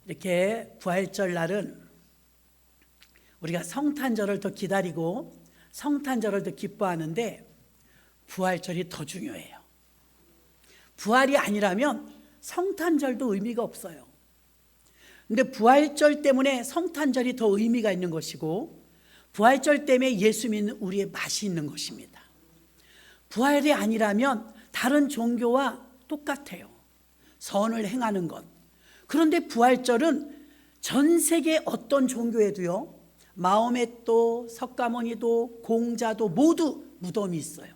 이렇게 부활절 날은 우리가 성탄절을 더 기다리고 성탄절을 더 기뻐하는데 부활절이 더 중요해요. 부활이 아니라면 성탄절도 의미가 없어요. 근데 부활절 때문에 성탄절이 더 의미가 있는 것이고 부활절 때문에 예수 믿는 우리의 맛이 있는 것입니다. 부활이 아니라면 다른 종교와 똑같아요. 선을 행하는 것. 그런데 부활절은 전 세계 어떤 종교에도요, 마호메도, 석가모니도, 공자도 모두 무덤이 있어요.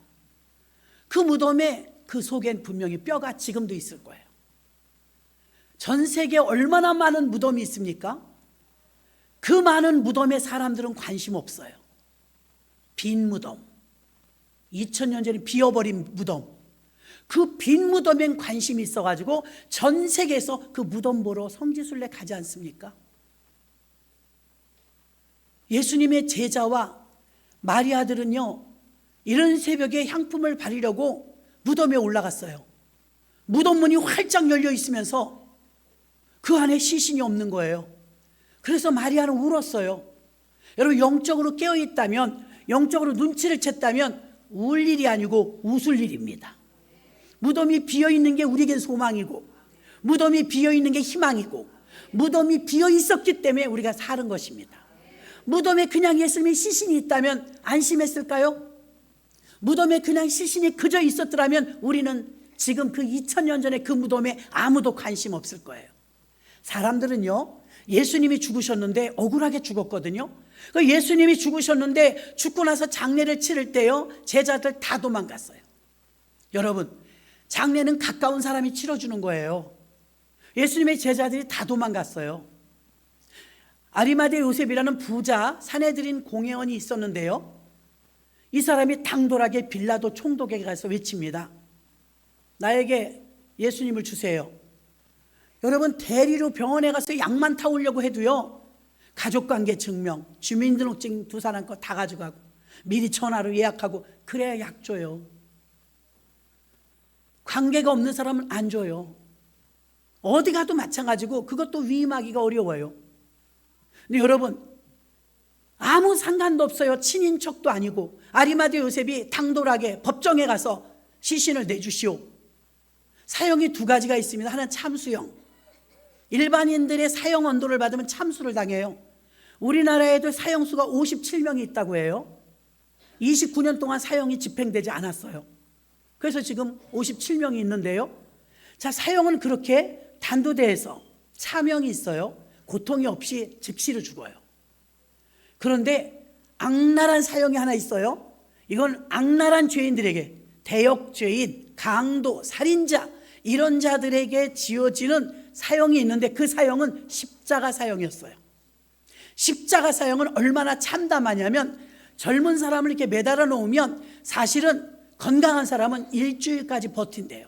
그 무덤에 그 속엔 분명히 뼈가 지금도 있을 거예요. 전 세계에 얼마나 많은 무덤이 있습니까? 그 많은 무덤에 사람들은 관심 없어요. 빈 무덤, 2000년 전에 비어버린 무덤, 그 빈 무덤엔 관심이 있어가지고 전 세계에서 그 무덤 보러 성지순례 가지 않습니까? 예수님의 제자와 마리아들은요, 이른 새벽에 향품을 바르려고 무덤에 올라갔어요. 무덤 문이 활짝 열려 있으면서 그 안에 시신이 없는 거예요. 그래서 마리아는 울었어요. 여러분, 영적으로 깨어있다면, 영적으로 눈치를 챘다면 울 일이 아니고 웃을 일입니다. 무덤이 비어있는 게 우리에겐 소망이고, 무덤이 비어있는 게 희망이고, 무덤이 비어있었기 때문에 우리가 사는 것입니다. 무덤에 그냥 예수님의 시신이 있다면 안심했을까요? 무덤에 그냥 시신이 그저 있었더라면 우리는 지금 그 2000년 전에 그 무덤에 아무도 관심 없을 거예요. 사람들은요, 예수님이 죽으셨는데 억울하게 죽었거든요. 예수님이 죽으셨는데 죽고 나서 장례를 치를 때요, 제자들 다 도망갔어요. 여러분, 장례는 가까운 사람이 치러주는 거예요. 예수님의 제자들이 다 도망갔어요. 아리마대 요셉이라는 부자 사내들인 공회원이 있었는데요, 이 사람이 당돌하게 빌라도 총독에게 가서 외칩니다. 나에게 예수님을 주세요. 여러분, 대리로 병원에 가서 약만 타오려고 해도요, 가족관계 증명, 주민등록증 두 사람 거 다 가져가고 미리 전화로 예약하고 그래야 약 줘요. 관계가 없는 사람은 안 줘요. 어디 가도 마찬가지고 그것도 위임하기가 어려워요. 근데 여러분, 아무 상관도 없어요. 친인척도 아니고 아리마대 요셉이 당돌하게 법정에 가서 시신을 내주시오. 사형이 두 가지가 있습니다. 하나는 참수형. 일반인들의 사형 언도를 받으면 참수를 당해요. 우리나라에도 사형수가 57명이 있다고 해요. 29년 동안 사형이 집행되지 않았어요. 그래서 지금 57명이 있는데요, 자, 사형은 그렇게 단도대에서 차명이 있어요. 고통이 없이 즉시로 죽어요. 그런데 악랄한 사형이 하나 있어요. 이건 악랄한 죄인들에게, 대역죄인, 강도, 살인자, 이런 자들에게 지어지는 사형이 있는데 그 사형은 십자가 사형이었어요. 십자가 사형은 얼마나 참담하냐면 젊은 사람을 이렇게 매달아 놓으면 사실은 건강한 사람은 일주일까지 버틴대요.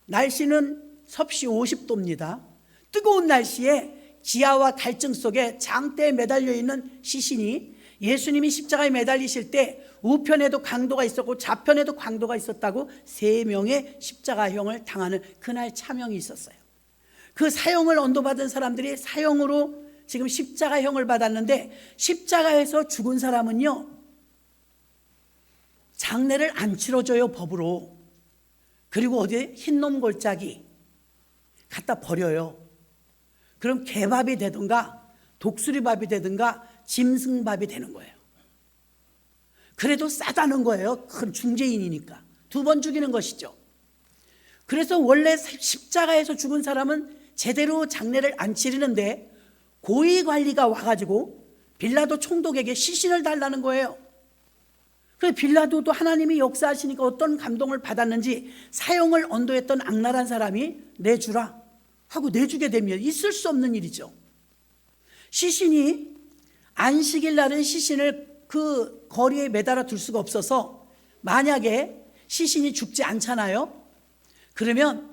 날씨는 섭씨 50도입니다. 뜨거운 날씨에 지하와 갈증 속에 장대에 매달려 있는 시신이 예수님이 십자가에 매달리실 때 우편에도 강도가 있었고 좌편에도 강도가 있었다고 3명의 십자가형을 당하는 그날 참형이 있었어요. 그 사형을 언도받은 사람들이 사형으로 지금 십자가형을 받았는데, 십자가에서 죽은 사람은요, 장례를 안 치러줘요, 법으로. 그리고 어디에 흰놈 골짜기 갖다 버려요. 그럼 개밥이 되든가 독수리밥이 되든가 짐승밥이 되는 거예요. 그래도 싸다는 거예요. 큰 중죄인이니까. 2번 죽이는 것이죠. 그래서 원래 십자가에서 죽은 사람은 제대로 장례를 안 치르는데 고위관리가 와가지고 빌라도 총독에게 시신을 달라는 거예요. 그래서 빌라도도 하나님이 역사하시니까 어떤 감동을 받았는지 사형을 언도했던 악랄한 사람이 내주라 하고 내주게 되면 있을 수 없는 일이죠. 시신이 안식일 날은 시신을 그 거리에 매달아 둘 수가 없어서 만약에 시신이 죽지 않잖아요. 그러면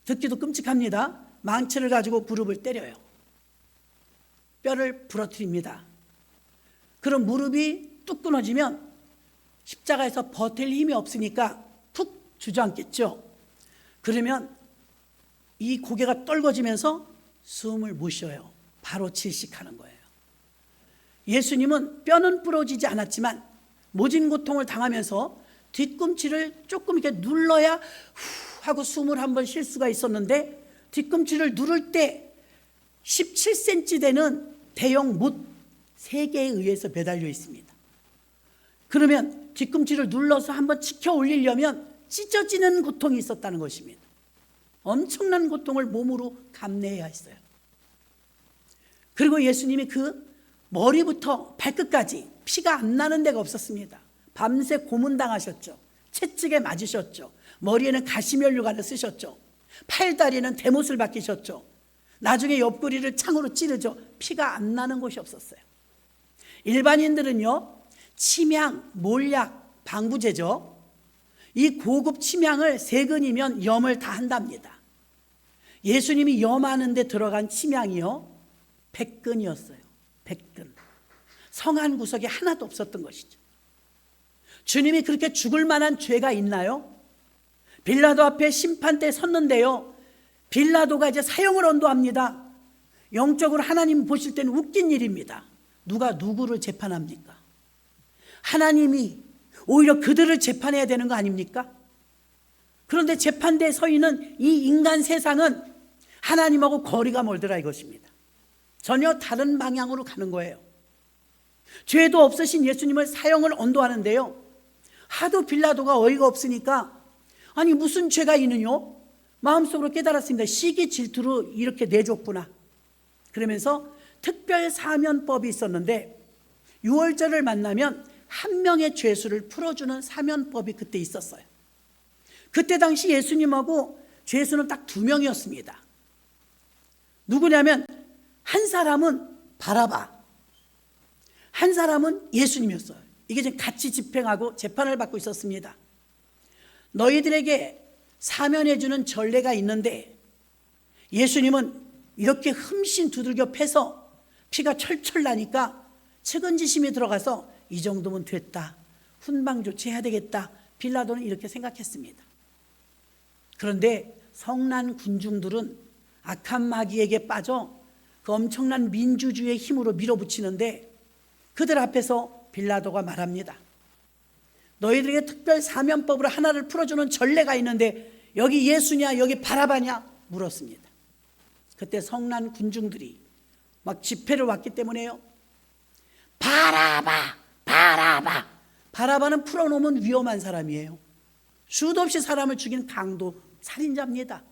듣기도 끔찍합니다. 망치를 가지고 무릎을 때려요. 뼈를 부러뜨립니다. 그럼 무릎이 뚝 끊어지면 십자가에서 버틸 힘이 없으니까 푹 주저앉겠죠. 그러면 이 고개가 떨궈지면서 숨을 못 쉬어요. 바로 질식하는 거예요. 예수님은 뼈는 부러지지 않았지만 모진 고통을 당하면서 뒤꿈치를 조금 이렇게 눌러야 후 하고 숨을 한번 쉴 수가 있었는데, 뒤꿈치를 누를 때 17cm 되는 대형 못 3개에 의해서 매달려 있습니다. 그러면 뒤꿈치를 눌러서 한번 치켜 올리려면 찢어지는 고통이 있었다는 것입니다. 엄청난 고통을 몸으로 감내해야 했어요. 그리고 예수님이 그 머리부터 발끝까지 피가 안 나는 데가 없었습니다. 밤새 고문당하셨죠. 채찍에 맞으셨죠. 머리에는 가시면류관을 쓰셨죠. 팔다리는 대못을 박히셨죠. 나중에 옆구리를 창으로 찌르죠. 피가 안 나는 곳이 없었어요. 일반인들은요, 침향, 몰약, 방부제죠. 이 고급 침향을 3근이면 염을 다 한답니다. 예수님이 염하는 데 들어간 침향이요 100근이었어요. 100근. 성 한 구석에 하나도 없었던 것이죠. 주님이 그렇게 죽을 만한 죄가 있나요? 빌라도 앞에 심판대에 섰는데요, 빌라도가 이제 사형을 언도합니다. 영적으로 하나님 보실 때는 웃긴 일입니다. 누가 누구를 재판합니까? 하나님이 오히려 그들을 재판해야 되는 거 아닙니까? 그런데 재판대에 서 있는 이 인간 세상은 하나님하고 거리가 멀더라 이것입니다. 전혀 다른 방향으로 가는 거예요. 죄도 없으신 예수님을 사형을 언도하는데요, 하도 빌라도가 어이가 없으니까 아니 무슨 죄가 있느뇨? 마음속으로 깨달았습니다. 시기 질투로 이렇게 내줬구나. 그러면서 특별 사면법이 있었는데 6월절을 만나면 한 명의 죄수를 풀어주는 사면법이 그때 있었어요. 그때 당시 예수님하고 죄수는 딱 2명이었습니다. 누구냐면 한 사람은 바라바, 한 사람은 예수님이었어요. 이게 지금 같이 집행하고 재판을 받고 있었습니다. 너희들에게 사면해주는 전례가 있는데 예수님은 이렇게 흠씬 두들겨 패서 피가 철철 나니까 측은지심이 들어가서 이 정도면 됐다, 훈방 조치해야 되겠다, 빌라도는 이렇게 생각했습니다. 그런데 성난 군중들은 악한 마귀에게 빠져 그 엄청난 민주주의의 힘으로 밀어붙이는데 그들 앞에서 빌라도가 말합니다. 너희들에게 특별 사면법으로 하나를 풀어주는 전례가 있는데 여기 예수냐 여기 바라바냐 물었습니다. 그때 성난 군중들이 막 집회를 왔기 때문에요, 바라바 바라바. 바라바는 풀어놓으면 위험한 사람이에요. 수도 없이 사람을 죽인 강도 살인자입니다.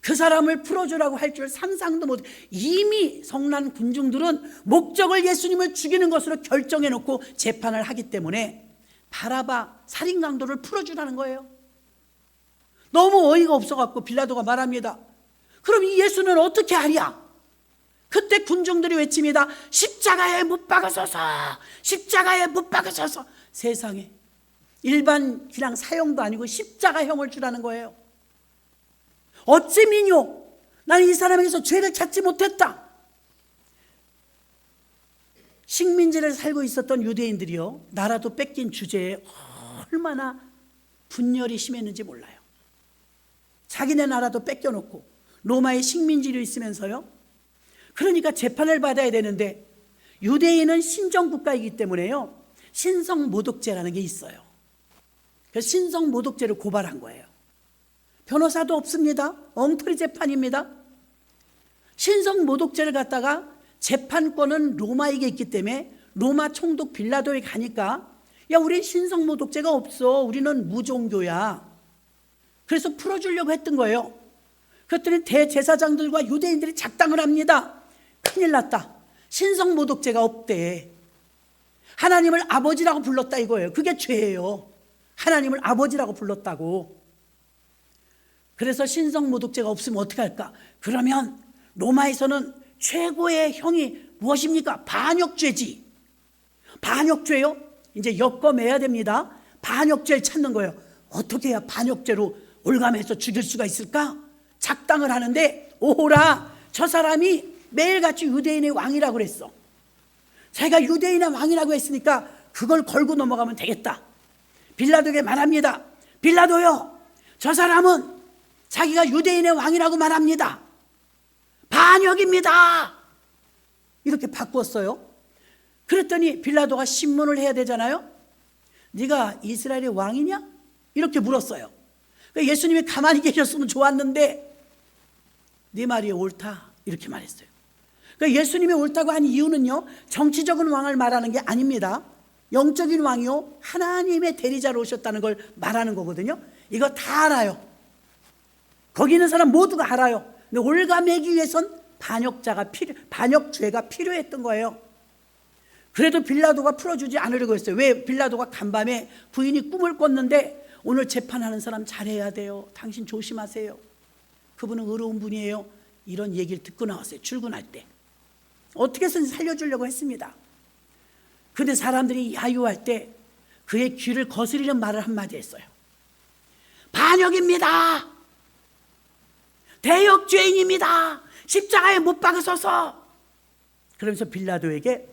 그 사람을 풀어주라고 할 줄 상상도 못. 이미 성난 군중들은 목적을 예수님을 죽이는 것으로 결정해놓고 재판을 하기 때문에 바라바 살인 강도를 풀어주라는 거예요. 너무 어이가 없어갖고 빌라도가 말합니다. 그럼 이 예수는 어떻게 하랴? 그때 군중들이 외칩니다. 십자가에 못 박으소서, 십자가에 못 박으소서. 세상에, 일반 그냥 사형도 아니고 십자가형을 주라는 거예요. 어찌미뇨? 나는 이 사람에게서 죄를 찾지 못했다. 식민지를 살고 있었던 유대인들이요, 나라도 뺏긴 주제에 얼마나 분열이 심했는지 몰라요. 자기네 나라도 뺏겨놓고 로마의 식민지로 있으면서요, 그러니까 재판을 받아야 되는데 유대인은 신정국가이기 때문에요, 신성모독죄라는 게 있어요. 그래서 신성모독죄를 고발한 거예요. 변호사도 없습니다. 엉터리 재판입니다. 신성모독죄를 갖다가 재판권은 로마에게 있기 때문에 로마 총독 빌라도에 가니까 야, 우린 신성모독죄가 없어, 우리는 무종교야. 그래서 풀어주려고 했던 거예요. 그랬더니 대제사장들과 유대인들이 작당을 합니다. 큰일 났다, 신성모독죄가 없대. 하나님을 아버지라고 불렀다 이거예요. 그게 죄예요. 하나님을 아버지라고 불렀다고. 그래서 신성모독죄가 없으면 어떻게 할까? 그러면 로마에서는 최고의 형이 무엇입니까? 반역죄지. 반역죄요? 이제 엮어매야 됩니다. 반역죄를 찾는 거예요. 어떻게 해야 반역죄로 올감해서 죽일 수가 있을까? 작당을 하는데 오호라, 저 사람이 매일같이 유대인의 왕이라고 그랬어. 자기가 유대인의 왕이라고 했으니까 그걸 걸고 넘어가면 되겠다. 빌라도에게 말합니다. 빌라도요, 저 사람은 자기가 유대인의 왕이라고 말합니다. 반역입니다. 이렇게 바꿨어요. 그랬더니 빌라도가 신문을 해야 되잖아요. 네가 이스라엘의 왕이냐? 이렇게 물었어요. 그러니까 예수님이 가만히 계셨으면 좋았는데 네 말이 옳다 이렇게 말했어요. 그러니까 예수님이 옳다고 한 이유는요, 정치적인 왕을 말하는 게 아닙니다. 영적인 왕이요, 하나님의 대리자로 오셨다는 걸 말하는 거거든요. 이거 다 알아요. 거기 있는 사람 모두가 알아요. 근데 올가매기 위해선 반역죄가 필요했던 거예요. 그래도 빌라도가 풀어주지 않으려고 했어요. 왜? 빌라도가 간밤에 부인이 꿈을 꿨는데 오늘 재판하는 사람 잘해야 돼요. 당신 조심하세요. 그분은 의로운 분이에요. 이런 얘기를 듣고 나왔어요. 출근할 때. 어떻게 해서 살려주려고 했습니다. 그런데 사람들이 야유할 때 그의 귀를 거스리는 말을 한마디 했어요. 반역입니다. 대역죄인입니다. 십자가에 못 박으소서. 그러면서 빌라도에게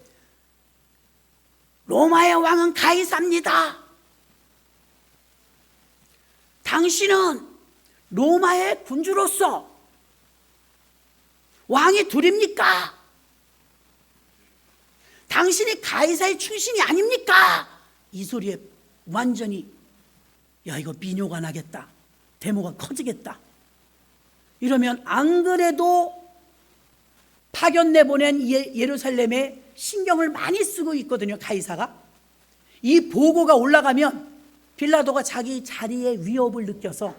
로마의 왕은 가이사입니다. 당신은 로마의 군주로서 왕이 둘입니까? 당신이 가이사의 출신이 아닙니까? 이 소리에 완전히 야, 이거 민요가 나겠다. 데모가 커지겠다. 이러면 안 그래도 파견 내보낸 예루살렘에 신경을 많이 쓰고 있거든요. 가이사가. 이 보고가 올라가면 빌라도가 자기 자리의 위협을 느껴서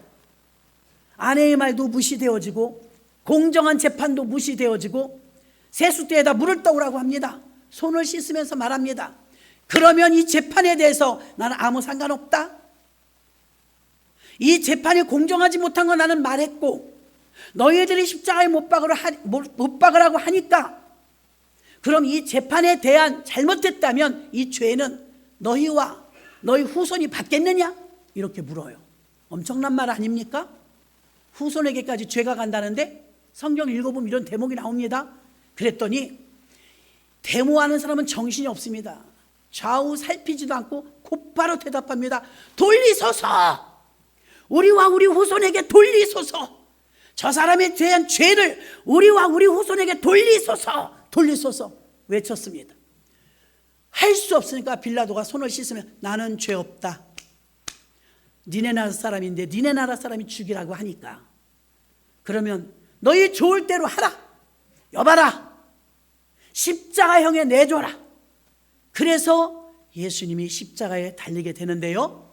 아내의 말도 무시되어지고 공정한 재판도 무시되어지고 세숫대에다 물을 떠오라고 합니다. 손을 씻으면서 말합니다. 그러면 이 재판에 대해서 나는 아무 상관없다. 이 재판이 공정하지 못한 거 나는 말했고 너희들이 십자가에 못 박으라고 하니까 그럼 이 재판에 대한 잘못됐다면 이 죄는 너희와 너희 후손이 받겠느냐? 이렇게 물어요. 엄청난 말 아닙니까? 후손에게까지 죄가 간다는데 성경 읽어보면 이런 대목이 나옵니다. 그랬더니 데모하는 사람은 정신이 없습니다. 좌우 살피지도 않고 곧바로 대답합니다. 돌리소서. 우리와 우리 후손에게 돌리소서. 저 사람에 대한 죄를 우리와 우리 후손에게 돌리소서. 돌리소서 외쳤습니다. 할 수 없으니까 빌라도가 손을 씻으면 나는 죄 없다. 니네 나라 사람인데 니네 나라 사람이 죽이라고 하니까 그러면 너희 좋을 대로 하라. 여봐라. 십자가형에 내줘라. 그래서 예수님이 십자가에 달리게 되는데요.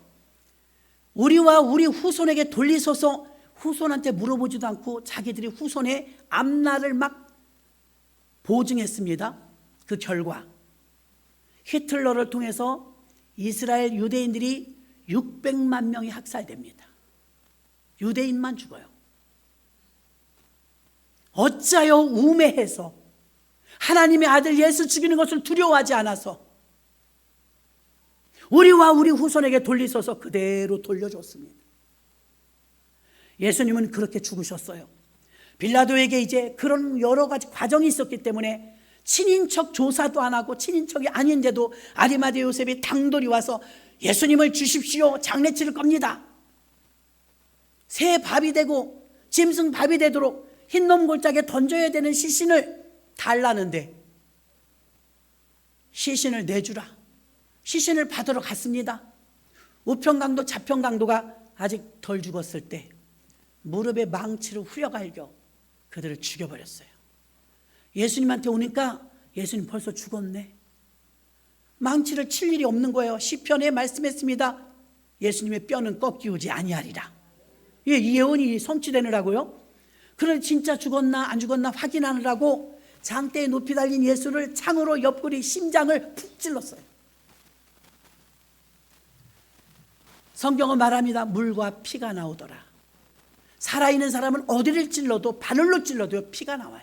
우리와 우리 후손에게 돌리소서. 후손한테 물어보지도 않고 자기들이 후손의 앞날을 막 보증했습니다. 그 결과 히틀러를 통해서 이스라엘 유대인들이 600만 명이 학살됩니다. 유대인만 죽어요. 어찌하여 우매해서 하나님의 아들 예수 죽이는 것을 두려워하지 않아서 우리와 우리 후손에게 돌리소서 그대로 돌려줬습니다. 예수님은 그렇게 죽으셨어요. 빌라도에게 이제 그런 여러 가지 과정이 있었기 때문에 친인척 조사도 안 하고 친인척이 아닌데도 아리마대 요셉이 당돌이 와서 예수님을 주십시오. 장례치를 겁니다. 새 밥이 되고 짐승 밥이 되도록 흰놈 골짜기에 던져야 되는 시신을 달라는데 시신을 내주라. 시신을 받으러 갔습니다. 우편강도 자편강도가 아직 덜 죽었을 때 무릎에 망치를 후려갈겨 그들을 죽여버렸어요. 예수님한테 오니까 예수님 벌써 죽었네. 망치를 칠 일이 없는 거예요. 시편에 말씀했습니다. 예수님의 뼈는 꺾이우지 아니하리라. 이 예언이 성취되느라고요. 그런데 진짜 죽었나 안 죽었나 확인하느라고 장대에 높이 달린 예수를 창으로 옆구리 심장을 푹 찔렀어요. 성경은 말합니다. 물과 피가 나오더라. 살아있는 사람은 어디를 찔러도 바늘로 찔러도 피가 나와요.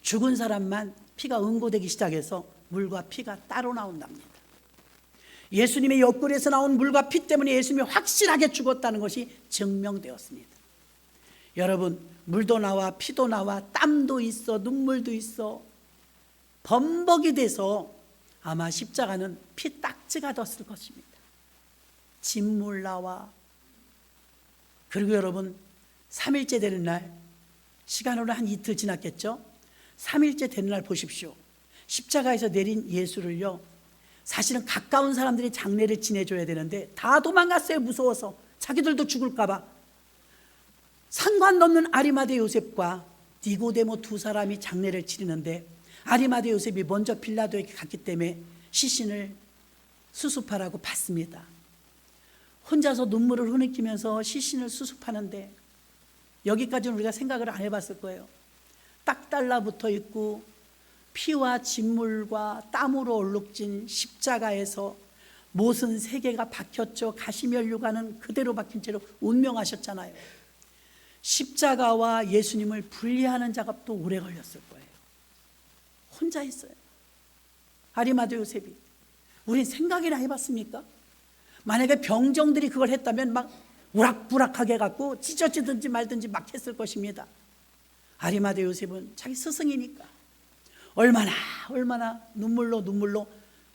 죽은 사람만 피가 응고되기 시작해서 물과 피가 따로 나온답니다. 예수님의 옆구리에서 나온 물과 피 때문에 예수님이 확실하게 죽었다는 것이 증명되었습니다. 여러분, 물도 나와 피도 나와 땀도 있어 눈물도 있어 범벅이 돼서 아마 십자가는 피딱지가 됐을 것입니다. 진물 나와. 그리고 여러분 3일째 되는 날 시간으로 한 이틀 지났겠죠. 3일째 되는 날 보십시오. 십자가에서 내린 예수를요, 사실은 가까운 사람들이 장례를 지내줘야 되는데 다 도망갔어요. 무서워서. 자기들도 죽을까 봐. 상관없는 아리마대 요셉과 니고데모 두 사람이 장례를 치르는데, 아리마대 요셉이 먼저 빌라도에게 갔기 때문에 시신을 수습하라고 받습니다. 혼자서 눈물을 흐느끼면서 시신을 수습하는데, 여기까지는 우리가 생각을 안 해봤을 거예요. 딱 달라붙어 있고 피와 진물과 땀으로 얼룩진 십자가에서 못은 3개가 박혔죠. 가시면류관은 그대로 박힌 채로 운명하셨잖아요. 십자가와 예수님을 분리하는 작업도 오래 걸렸을 거예요. 혼자 했어요. 아리마대 요셉이. 우린 생각이나 해봤습니까? 만약에 병정들이 그걸 했다면 막 우락부락하게 갖고 찢어지든지 말든지 막 했을 것입니다. 아리마대 요셉은 자기 스승이니까 얼마나 눈물로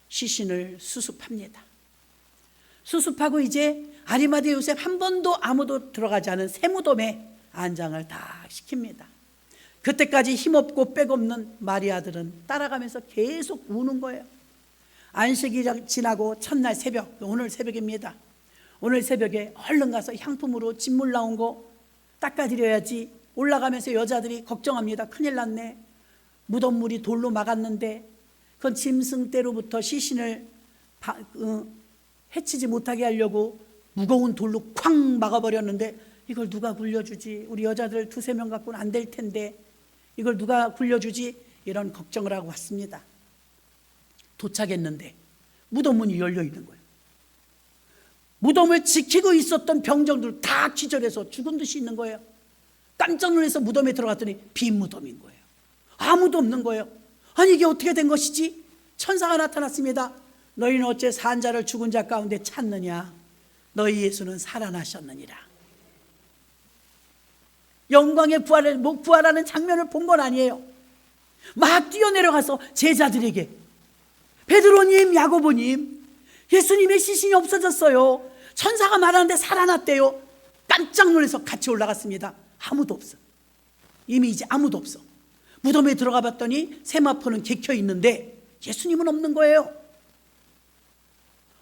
시신을 수습합니다. 수습하고 이제 아리마대 요셉 한 번도 아무도 들어가지 않은 새무덤에 안장을 다 시킵니다. 그때까지 힘없고 백없는 마리아들은 따라가면서 계속 우는 거예요. 안식이 지나고 첫날 새벽, 오늘 새벽입니다. 오늘 새벽에 얼른 가서 향품으로 진물 나온 거 닦아드려야지. 올라가면서 여자들이 걱정합니다. 큰일 났네. 무덤물이 돌로 막았는데 그건 짐승떼로부터 시신을 해치지 못하게 하려고 무거운 돌로 쾅 막아버렸는데, 이걸 누가 굴려주지? 우리 여자들 2-3명 갖고는 안 될 텐데 이걸 누가 굴려주지? 이런 걱정을 하고 왔습니다. 도착했는데 무덤문이 열려 있는 거예요. 무덤을 지키고 있었던 병정들 다 기절해서 죽은 듯이 있는 거예요. 깜짝 놀라서 무덤에 들어갔더니 빈 무덤인 거예요. 아무도 없는 거예요. 아니 이게 어떻게 된 것이지? 천사가 나타났습니다. 너희는 어째 산 자를 죽은 자 가운데 찾느냐? 너희 예수는 살아나셨느니라. 영광의 부활하는 장면을 본 건 아니에요. 막 뛰어내려가서 제자들에게, 베드로님, 야고보님, 예수님의 시신이 없어졌어요. 천사가 말하는데 살아났대요. 깜짝 놀라서 같이 올라갔습니다. 아무도 없어. 이미 이제 아무도 없어. 무덤에 들어가 봤더니 세마포는 개켜 있는데 예수님은 없는 거예요.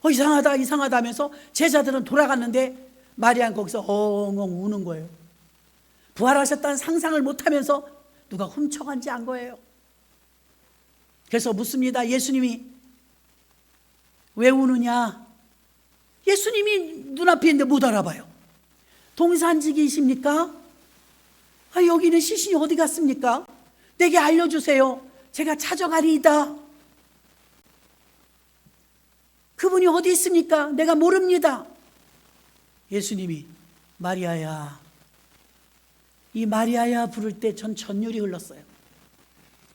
이상하다 하면서 제자들은 돌아갔는데 마리아는 거기서 엉엉 우는 거예요. 부활하셨다는 상상을 못하면서 누가 훔쳐간지 안 거예요. 그래서 묻습니다. 예수님이 왜 우느냐? 예수님이 눈앞에 있는데 못 알아봐요. 동산직이십니까? 여기는 시신이 어디 갔습니까? 내게 알려주세요. 제가 찾아가리이다. 그분이 어디 있습니까? 내가 모릅니다. 예수님이 마리아야, 이 마리아야 부를 때 전 전율이 흘렀어요.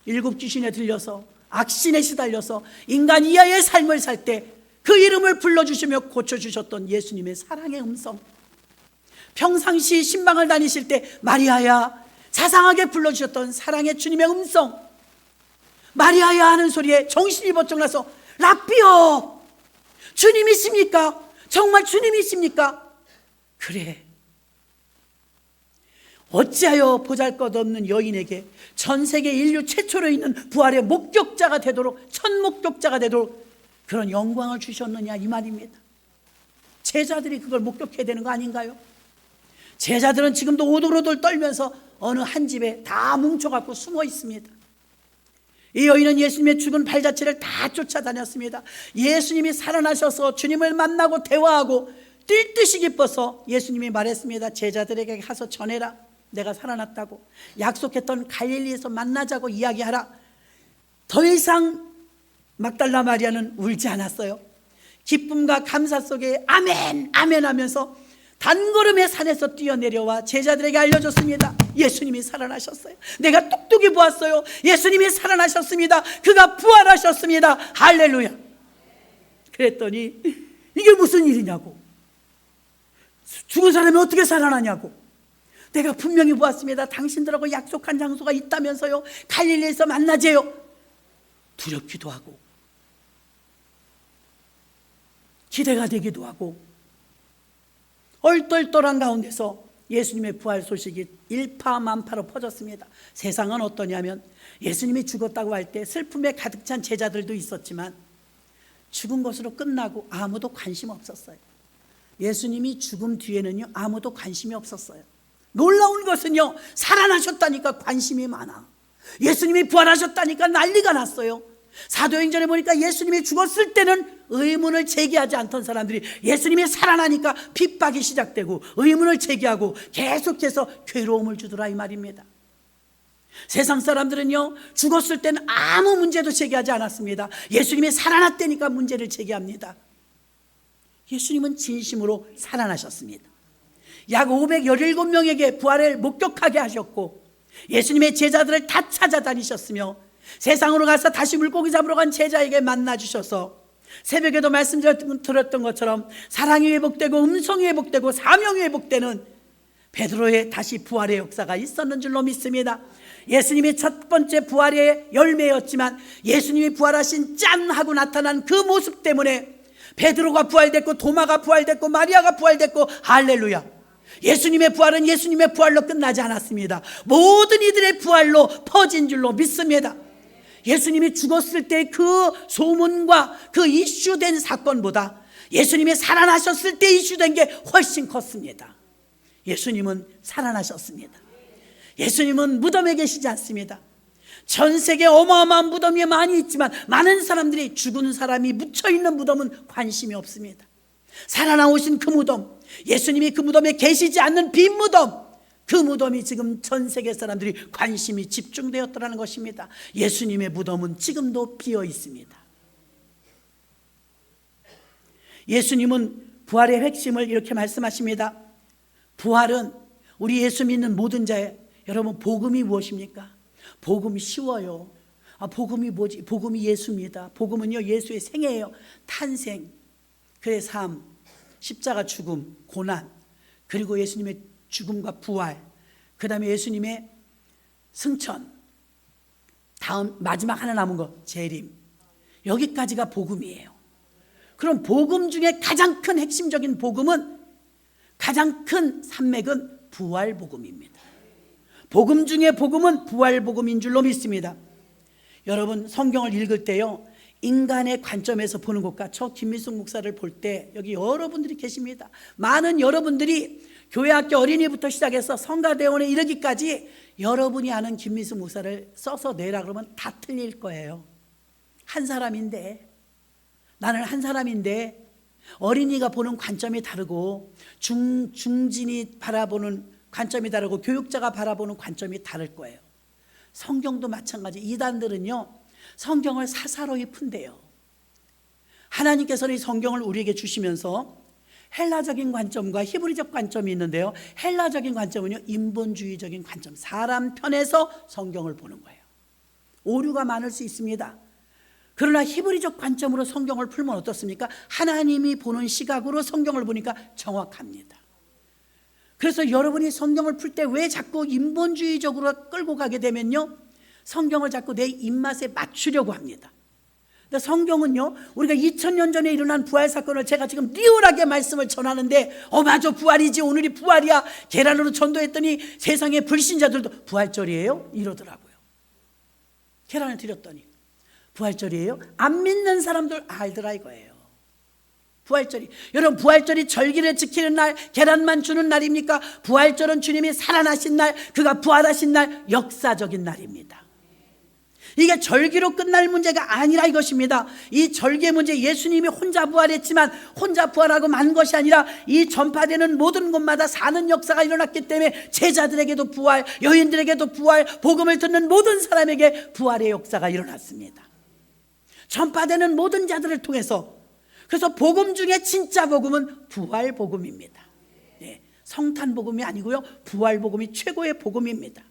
7 귀신에 들려서 악신에 시달려서 인간 이하의 삶을 살 때 그 이름을 불러주시며 고쳐주셨던 예수님의 사랑의 음성, 평상시 신방을 다니실 때 마리아야 자상하게 불러주셨던 사랑의 주님의 음성, 마리아야 하는 소리에 정신이 번쩍 나서 랍비요, 주님이십니까? 정말 주님이십니까? 그래. 어찌하여 보잘것없는 여인에게 전 세계 인류 최초로 있는 부활의 목격자가 되도록, 첫 목격자가 되도록 그런 영광을 주셨느냐, 이 말입니다. 제자들이 그걸 목격해야 되는 거 아닌가요? 제자들은 지금도 오돌오돌 떨면서 어느 한 집에 다 뭉쳐갖고 숨어 있습니다. 이 여인은 예수님의 죽은 발자취를 다 쫓아다녔습니다. 예수님이 살아나셔서 주님을 만나고 대화하고 뛸 듯이 기뻐서 예수님이 말했습니다. 제자들에게 가서 전해라. 내가 살아났다고. 약속했던 갈릴리에서 만나자고 이야기하라. 더 이상 막달라 마리아는 울지 않았어요. 기쁨과 감사 속에 아멘 아멘 하면서 단걸음의 산에서 뛰어내려와 제자들에게 알려줬습니다. 예수님이 살아나셨어요. 내가 똑똑히 보았어요. 예수님이 살아나셨습니다. 그가 부활하셨습니다. 할렐루야. 그랬더니 이게 무슨 일이냐고, 죽은 사람이 어떻게 살아나냐고. 내가 분명히 보았습니다. 당신들하고 약속한 장소가 있다면서요. 갈릴리에서 만나재요. 두렵기도 하고 기대가 되기도 하고 얼떨떨한 가운데서 예수님의 부활 소식이 일파만파로 퍼졌습니다. 세상은 어떠냐면 예수님이 죽었다고 할 때 슬픔에 가득 찬 제자들도 있었지만 죽은 것으로 끝나고 아무도 관심 없었어요. 예수님이 죽음 뒤에는요, 아무도 관심이 없었어요. 놀라운 것은요, 살아나셨다니까 관심이 많아. 예수님이 부활하셨다니까 난리가 났어요. 사도행전에 보니까 예수님이 죽었을 때는 의문을 제기하지 않던 사람들이 예수님이 살아나니까 핍박이 시작되고 의문을 제기하고 계속해서 괴로움을 주더라 이 말입니다. 세상 사람들은요, 죽었을 때는 아무 문제도 제기하지 않았습니다. 예수님이 살아났다니까 문제를 제기합니다. 예수님은 진심으로 살아나셨습니다. 약 517명에게 부활을 목격하게 하셨고 예수님의 제자들을 다 찾아다니셨으며 세상으로 가서 다시 물고기 잡으러 간 제자에게 만나 주셔서 새벽에도 말씀드렸던 것처럼 사랑이 회복되고 음성이 회복되고 사명이 회복되는 베드로의 다시 부활의 역사가 있었는 줄로 믿습니다. 예수님이 첫 번째 부활의 열매였지만 예수님이 부활하신 짠 하고 나타난 그 모습 때문에 베드로가 부활됐고 도마가 부활됐고 마리아가 부활됐고 할렐루야. 예수님의 부활은 예수님의 부활로 끝나지 않았습니다. 모든 이들의 부활로 퍼진 줄로 믿습니다. 예수님이 죽었을 때 그 소문과 그 이슈된 사건보다 예수님이 살아나셨을 때 이슈된 게 훨씬 컸습니다. 예수님은 살아나셨습니다. 예수님은 무덤에 계시지 않습니다. 전 세계 어마어마한 무덤이 많이 있지만 많은 사람들이 죽은 사람이 묻혀있는 무덤은 관심이 없습니다. 살아나오신 그 무덤, 예수님이 그 무덤에 계시지 않는 빈 무덤, 그 무덤이 지금 전 세계 사람들이 관심이 집중되었더라는 것입니다. 예수님의 무덤은 지금도 비어 있습니다. 예수님은 부활의 핵심을 이렇게 말씀하십니다. 부활은 우리 예수 믿는 모든 자의, 여러분 복음이 무엇입니까? 복음이 쉬워요. 복음이 뭐지? 복음이 예수입니다. 복음은요, 예수의 생애예요. 탄생, 그의 삶, 십자가 죽음, 고난, 그리고 예수님의 죽음과 부활, 그 다음에 예수님의 승천, 다음 마지막 하나 남은 거 재림, 여기까지가 복음이에요. 그럼 복음 중에 가장 큰 핵심적인 복음은, 가장 큰 산맥은 부활 복음입니다. 복음 중에 복음은 부활 복음인 줄로 믿습니다. 여러분 성경을 읽을 때요, 인간의 관점에서 보는 것과 저 김민숙 목사를 볼 때 여기 여러분들이 계십니다. 많은 여러분들이 교회학교 어린이부터 시작해서 성가대원에 이르기까지 여러분이 아는 김민숙 목사를 써서 내라 그러면 다 틀릴 거예요. 한 사람인데, 나는 한 사람인데 어린이가 보는 관점이 다르고 중진이 바라보는 관점이 다르고 교육자가 바라보는 관점이 다를 거예요. 성경도 마찬가지. 이단들은요, 성경을 사사로이 푼대요. 하나님께서는 이 성경을 우리에게 주시면서 헬라적인 관점과 히브리적 관점이 있는데요, 헬라적인 관점은요, 인본주의적인 관점, 사람 편에서 성경을 보는 거예요. 오류가 많을 수 있습니다. 그러나 히브리적 관점으로 성경을 풀면 어떻습니까? 하나님이 보는 시각으로 성경을 보니까 정확합니다. 그래서 여러분이 성경을 풀 때 왜 자꾸 인본주의적으로 끌고 가게 되면요, 성경을 자꾸 내 입맛에 맞추려고 합니다. 근데 성경은요, 우리가 2000년 전에 일어난 부활 사건을 제가 지금 리얼하게 말씀을 전하는데, 맞아, 부활이지, 오늘이 부활이야, 계란으로 전도했더니 세상의 불신자들도 부활절이에요? 이러더라고요. 계란을 드렸더니 부활절이에요? 안 믿는 사람들 알더라 이거예요. 부활절이, 여러분 부활절이 절기를 지키는 날, 계란만 주는 날입니까? 부활절은 주님이 살아나신 날, 그가 부활하신 날, 역사적인 날입니다. 이게 절기로 끝날 문제가 아니라 이것입니다. 이 절기의 문제, 예수님이 혼자 부활했지만 혼자 부활하고 만 것이 아니라 이 전파되는 모든 곳마다 사는 역사가 일어났기 때문에 제자들에게도 부활, 여인들에게도 부활, 복음을 듣는 모든 사람에게 부활의 역사가 일어났습니다. 전파되는 모든 자들을 통해서. 그래서 복음 중에 진짜 복음은 부활 복음입니다. 네, 성탄 복음이 아니고요, 부활 복음이 최고의 복음입니다.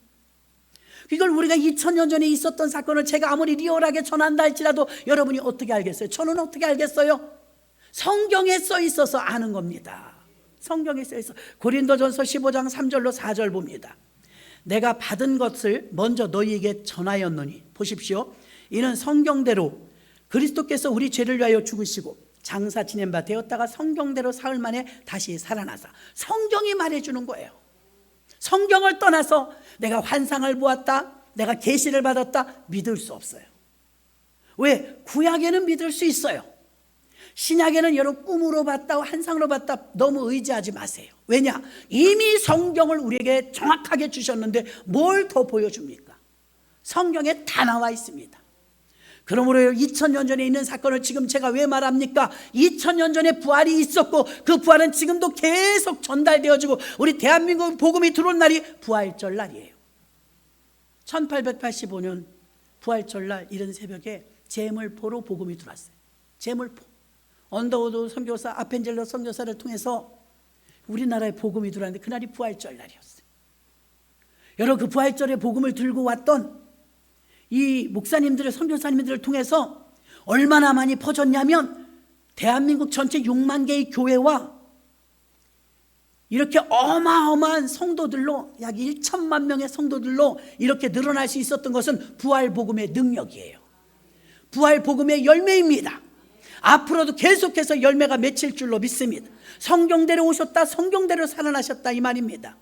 이걸 우리가 2000년 전에 있었던 사건을 제가 아무리 리얼하게 전한다 할지라도 여러분이 어떻게 알겠어요? 저는 어떻게 알겠어요? 성경에 써 있어서 아는 겁니다. 성경에 써 있어. 고린도전서 15장 3절로 4절 봅니다. 내가 받은 것을 먼저 너희에게 전하였노니, 보십시오. 이는 성경대로 그리스도께서 우리 죄를 위하여 죽으시고 장사 지낸 바 되었다가 성경대로 사흘 만에 다시 살아나사. 성경이 말해주는 거예요. 성경을 떠나서 내가 환상을 보았다, 내가 계시를 받았다 믿을 수 없어요. 왜? 구약에는 믿을 수 있어요. 신약에는 여러 꿈으로 봤다, 환상으로 봤다 너무 의지하지 마세요. 왜냐? 이미 성경을 우리에게 정확하게 주셨는데 뭘 더 보여줍니까? 성경에 다 나와 있습니다. 그러므로 2000년 전에 있는 사건을 지금 제가 왜 말합니까? 2000년 전에 부활이 있었고 그 부활은 지금도 계속 전달되어지고 우리 대한민국 복음이 들어온 날이 부활절 날이에요. 1885년 부활절 날 이른 새벽에 제물포로 복음이 들어왔어요. 제물포. 언더우드 선교사, 아펜젤러 선교사를 통해서 우리나라에 복음이 들어왔는데 그날이 부활절 날이었어요. 여러분, 그 부활절에 복음을 들고 왔던 이 목사님들의, 선교사님들을 통해서 얼마나 많이 퍼졌냐면 대한민국 전체 6만 개의 교회와 이렇게 어마어마한 성도들로, 약 1천만 명의 성도들로 이렇게 늘어날 수 있었던 것은 부활복음의 능력이에요. 부활복음의 열매입니다. 앞으로도 계속해서 열매가 맺힐 줄로 믿습니다. 성경대로 오셨다, 성경대로 살아나셨다 이 말입니다.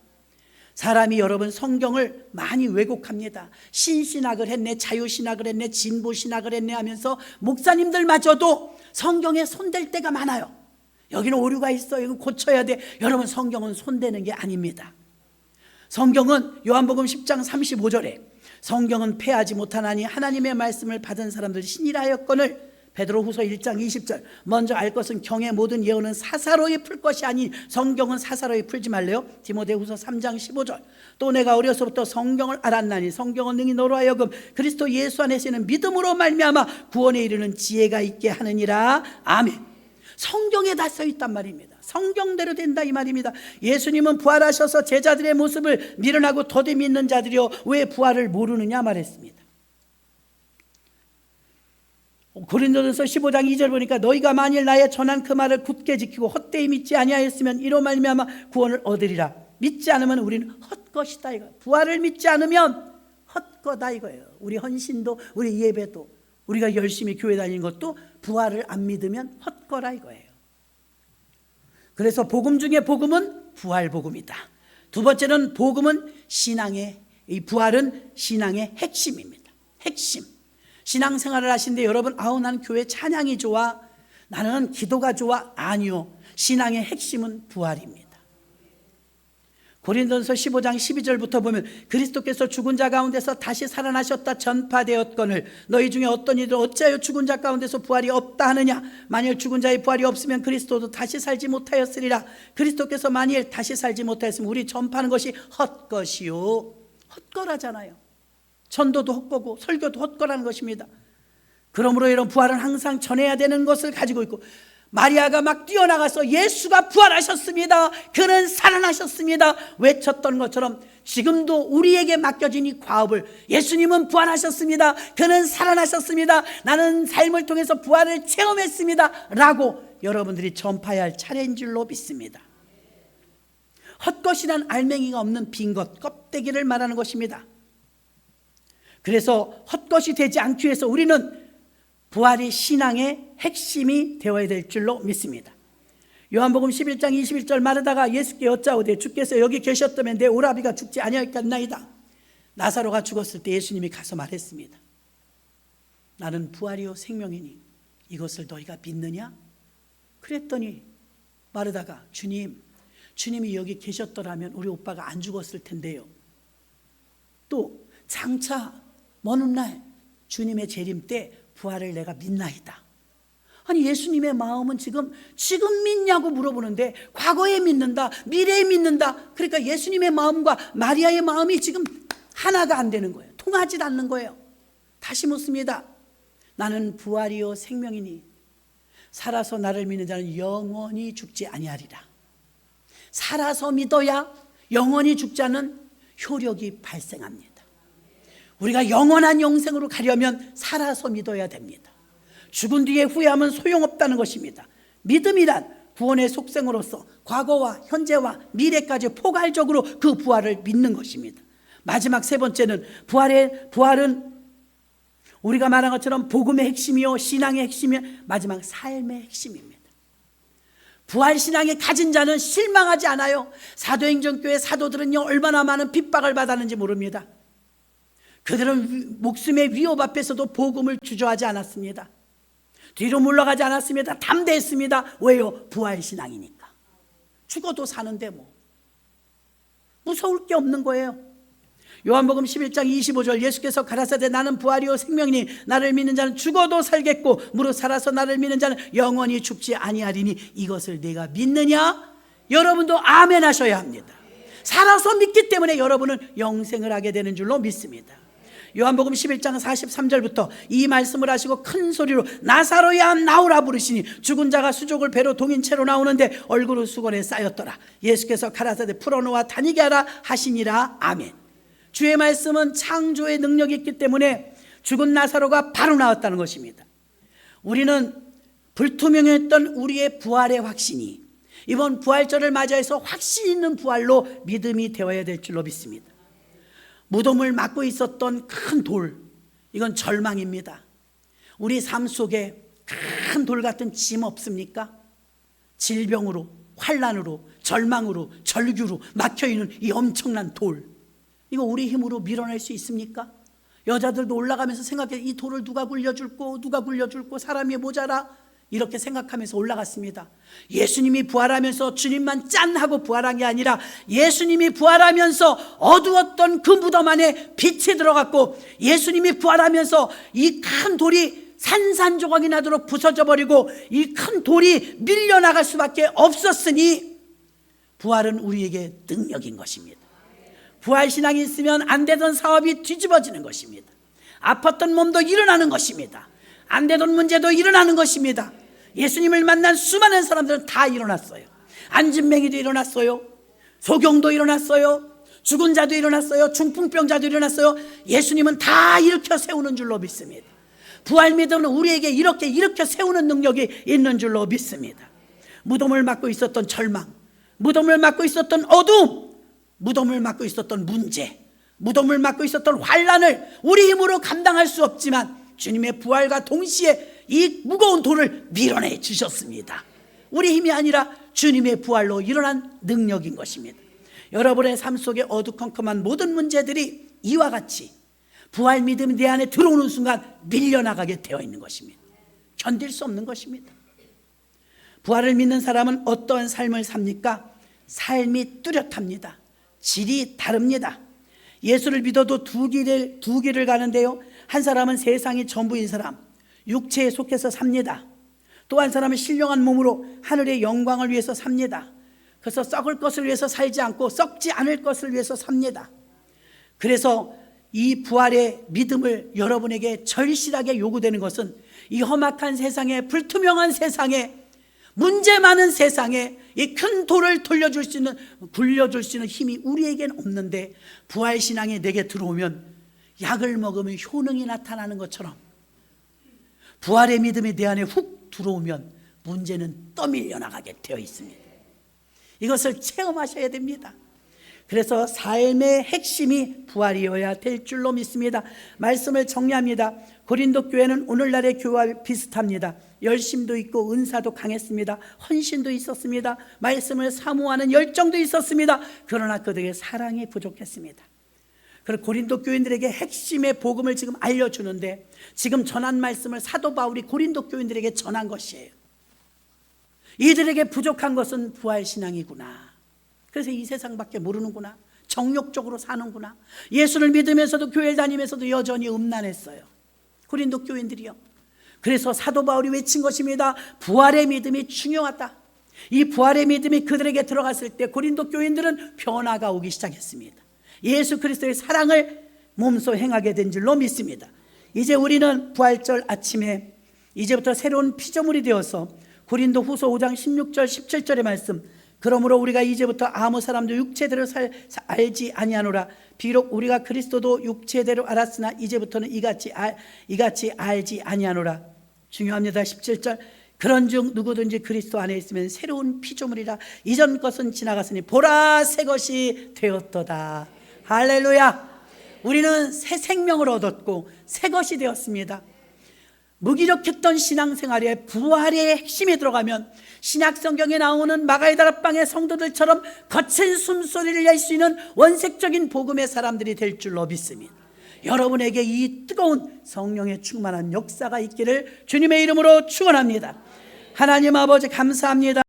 사람이 여러분 성경을 많이 왜곡합니다. 신신학을 했네, 자유신학을 했네, 진보신학을 했네 하면서 목사님들마저도 성경에 손댈 때가 많아요. 여기는 오류가 있어, 여기 고쳐야 돼. 여러분, 성경은 손대는 게 아닙니다. 성경은 요한복음 10장 35절에 성경은 패하지 못하나니 하나님의 말씀을 받은 사람들 신이라 하였거늘, 베드로후서 1장 20절 먼저 알 것은 경의 모든 예언은 사사로이 풀 것이 아니 성경은 사사로이 풀지 말래요. 디모데후서 3장 15절 또 내가 어려서부터 성경을 알았나니 성경은 능히 너로 하여금 그리스도 예수 안에서 있는 믿음으로 말미암아 구원에 이르는 지혜가 있게 하느니라. 아멘. 성경에 다 써 있단 말입니다. 성경대로 된다 이 말입니다. 예수님은 부활하셔서 제자들의 모습을 미련하고 더디 믿는 자들이여 왜 부활을 모르느냐 말했습니다. 고린도전서 15장 2절 보니까 너희가 만일 나의 전한 그 말을 굳게 지키고 헛되이 믿지 아니하였으면 이로 말미암아 구원을 얻으리라. 믿지 않으면 우리는 헛것이다 이거. 부활을 믿지 않으면 헛거다 이거예요. 우리 헌신도, 우리 예배도, 우리가 열심히 교회 다니는 것도 부활을 안 믿으면 헛거라 이거예요. 그래서 복음 중에 복음은 부활 복음이다. 두 번째는 복음은 신앙의, 이 부활은 신앙의 핵심입니다. 핵심. 신앙생활을 하시는데 여러분, 아우 난 교회 찬양이 좋아, 나는 기도가 좋아. 아니요, 신앙의 핵심은 부활입니다. 고린도전서 15장 12절부터 보면 그리스도께서 죽은 자 가운데서 다시 살아나셨다 전파되었거늘 너희 중에 어떤 이들 어찌하여 죽은 자 가운데서 부활이 없다 하느냐. 만일 죽은 자의 부활이 없으면 그리스도도 다시 살지 못하였으리라. 그리스도께서 만일 다시 살지 못하였으면 우리 전파하는 것이 헛것이요. 헛거라잖아요. 전도도 헛거고 설교도 헛거라는 것입니다. 그러므로 이런 부활은 항상 전해야 되는 것을 가지고 있고, 마리아가 막 뛰어나가서 예수가 부활하셨습니다, 그는 살아나셨습니다 외쳤던 것처럼 지금도 우리에게 맡겨진 이 과업을, 예수님은 부활하셨습니다, 그는 살아나셨습니다, 나는 삶을 통해서 부활을 체험했습니다 라고 여러분들이 전파해야 할 차례인 줄로 믿습니다. 헛것이란 알맹이가 없는 빈 것, 껍데기를 말하는 것입니다. 그래서 헛것이 되지 않기 위해서 우리는 부활이 신앙의 핵심이 되어야 될 줄로 믿습니다. 요한복음 11장 21절 마르다가 예수께 여짜오되 주께서 여기 계셨다면 내 오라비가 죽지 아니하였겠나이다. 나사로가 죽었을 때 예수님이 가서 말했습니다. 나는 부활이요 생명이니 이것을 너희가 믿느냐? 그랬더니 마르다가 주님이 여기 계셨더라면 우리 오빠가 안 죽었을 텐데요. 또 장차 먼 훗날 주님의 재림 때 부활을 내가 믿나이다. 아니, 예수님의 마음은 지금 믿냐고 물어보는데 과거에 믿는다, 미래에 믿는다. 그러니까 예수님의 마음과 마리아의 마음이 지금 하나가 안 되는 거예요. 통하지 않는 거예요. 다시 묻습니다. 나는 부활이요 생명이니 살아서 나를 믿는 자는 영원히 죽지 아니하리라. 살아서 믿어야 영원히 죽지 않는 효력이 발생합니다. 우리가 영원한 영생으로 가려면 살아서 믿어야 됩니다. 죽은 뒤에 후회하면 소용없다는 것입니다. 믿음이란 구원의 속성으로서 과거와 현재와 미래까지 포괄적으로 그 부활을 믿는 것입니다. 마지막 세 번째는 부활은 우리가 말한 것처럼 복음의 핵심이요 신앙의 핵심이요 마지막 삶의 핵심입니다. 부활신앙에 가진 자는 실망하지 않아요. 사도행전교회 사도들은요, 얼마나 많은 핍박을 받았는지 모릅니다. 그들은 목숨의 위협 앞에서도 복음을 주저하지 않았습니다. 뒤로 물러가지 않았습니다. 담대했습니다. 왜요? 부활신앙이니까. 죽어도 사는데 뭐 무서울 게 없는 거예요. 요한복음 11장 25절, 예수께서 가라사대 나는 부활이요 생명이니 나를 믿는 자는 죽어도 살겠고 무릇 살아서 나를 믿는 자는 영원히 죽지 아니하리니 이것을 내가 믿느냐? 여러분도 아멘 하셔야 합니다. 살아서 믿기 때문에 여러분은 영생을 하게 되는 줄로 믿습니다. 요한복음 11장 43절부터 이 말씀을 하시고 큰 소리로 나사로야 나오라 부르시니 죽은 자가 수족을 배로 동인 채로 나오는데 얼굴은 수건에 쌓였더라. 예수께서 가라사대 풀어놓아 다니게 하라 하시니라. 아멘. 주의 말씀은 창조의 능력이 있기 때문에 죽은 나사로가 바로 나왔다는 것입니다. 우리는 불투명했던 우리의 부활의 확신이 이번 부활절을 맞이해서 확신 있는 부활로 믿음이 되어야 될 줄로 믿습니다. 무덤을 막고 있었던 큰 돌, 이건 절망입니다. 우리 삶 속에 큰 돌 같은 짐 없습니까? 질병으로, 환난으로, 절망으로, 절규로 막혀있는 이 엄청난 돌, 이거 우리 힘으로 밀어낼 수 있습니까? 여자들도 올라가면서 생각해, 이 돌을 누가 굴려줄꼬, 누가 굴려줄꼬, 사람이 모자라, 이렇게 생각하면서 올라갔습니다. 예수님이 부활하면서 주님만 짠 하고 부활한 게 아니라 예수님이 부활하면서 어두웠던 그 무덤 안에 빛이 들어갔고, 예수님이 부활하면서 이 큰 돌이 산산조각이 나도록 부서져 버리고 이 큰 돌이 밀려나갈 수밖에 없었으니 부활은 우리에게 능력인 것입니다. 부활신앙이 있으면 안 되던 사업이 뒤집어지는 것입니다. 아팠던 몸도 일어나는 것입니다. 안 되던 문제도 일어나는 것입니다. 예수님을 만난 수많은 사람들은 다 일어났어요. 안진뱅이도 일어났어요. 소경도 일어났어요. 죽은 자도 일어났어요. 중풍병자도 일어났어요. 예수님은 다 일으켜 세우는 줄로 믿습니다. 부활 믿음은 우리에게 이렇게 일으켜 세우는 능력이 있는 줄로 믿습니다. 무덤을 막고 있었던 절망, 무덤을 막고 있었던 어둠, 무덤을 막고 있었던 문제, 무덤을 막고 있었던 환난을 우리 힘으로 감당할 수 없지만 주님의 부활과 동시에 이 무거운 돌을 밀어내 주셨습니다. 우리 힘이 아니라 주님의 부활로 일어난 능력인 것입니다. 여러분의 삶 속에 어두컴컴한 모든 문제들이 이와 같이 부활 믿음이 내 안에 들어오는 순간 밀려나가게 되어 있는 것입니다. 견딜 수 없는 것입니다. 부활을 믿는 사람은 어떠한 삶을 삽니까? 삶이 뚜렷합니다. 질이 다릅니다. 예수를 믿어도 두 길을 가는데요, 한 사람은 세상이 전부인 사람, 육체에 속해서 삽니다. 또 한 사람은 신령한 몸으로 하늘의 영광을 위해서 삽니다. 그래서 썩을 것을 위해서 살지 않고 썩지 않을 것을 위해서 삽니다. 그래서 이 부활의 믿음을 여러분에게 절실하게 요구되는 것은 이 험악한 세상에, 불투명한 세상에, 문제 많은 세상에 이 큰 돌을 굴려줄 수 있는 힘이 우리에겐 없는데, 부활신앙이 내게 들어오면 약을 먹으면 효능이 나타나는 것처럼 부활의 믿음이 내 안에 훅 들어오면 문제는 떠밀려 나가게 되어 있습니다. 이것을 체험하셔야 됩니다. 그래서 삶의 핵심이 부활이어야 될 줄로 믿습니다. 말씀을 정리합니다. 고린도 교회는 오늘날의 교회와 비슷합니다. 열심도 있고 은사도 강했습니다. 헌신도 있었습니다. 말씀을 사모하는 열정도 있었습니다. 그러나 그들에게 사랑이 부족했습니다. 그리고 고린도 교인들에게 핵심의 복음을 지금 알려주는데, 지금 전한 말씀을 사도 바울이 고린도 교인들에게 전한 것이에요. 이들에게 부족한 것은 부활신앙이구나. 그래서 이 세상밖에 모르는구나. 정욕적으로 사는구나. 예수를 믿으면서도 교회 다니면서도 여전히 음란했어요, 고린도 교인들이요. 그래서 사도 바울이 외친 것입니다. 부활의 믿음이 중요하다. 이 부활의 믿음이 그들에게 들어갔을 때 고린도 교인들은 변화가 오기 시작했습니다. 예수 그리스도의 사랑을 몸소 행하게 된 줄로 믿습니다. 이제 우리는 부활절 아침에 이제부터 새로운 피조물이 되어서 고린도 후서 5장 16절 17절의 말씀, 그러므로 우리가 이제부터 아무 사람도 육체대로 알지 아니하노라. 비록 우리가 그리스도도 육체대로 알았으나 이제부터는 이같이 알지 아니하노라. 중요합니다. 17절, 그런즉 누구든지 그리스도 안에 있으면 새로운 피조물이라. 이전 것은 지나갔으니 보라 새 것이 되었도다. 할렐루야. 우리는 새 생명을 얻었고 새 것이 되었습니다. 무기력했던 신앙생활에 부활의 핵심이 들어가면 신약 성경에 나오는 마가의 다락방의 성도들처럼 거친 숨소리를 낼 수 있는 원색적인 복음의 사람들이 될 줄로 믿습니다. 여러분에게 이 뜨거운 성령의 충만한 역사가 있기를 주님의 이름으로 축원합니다. 하나님 아버지 감사합니다.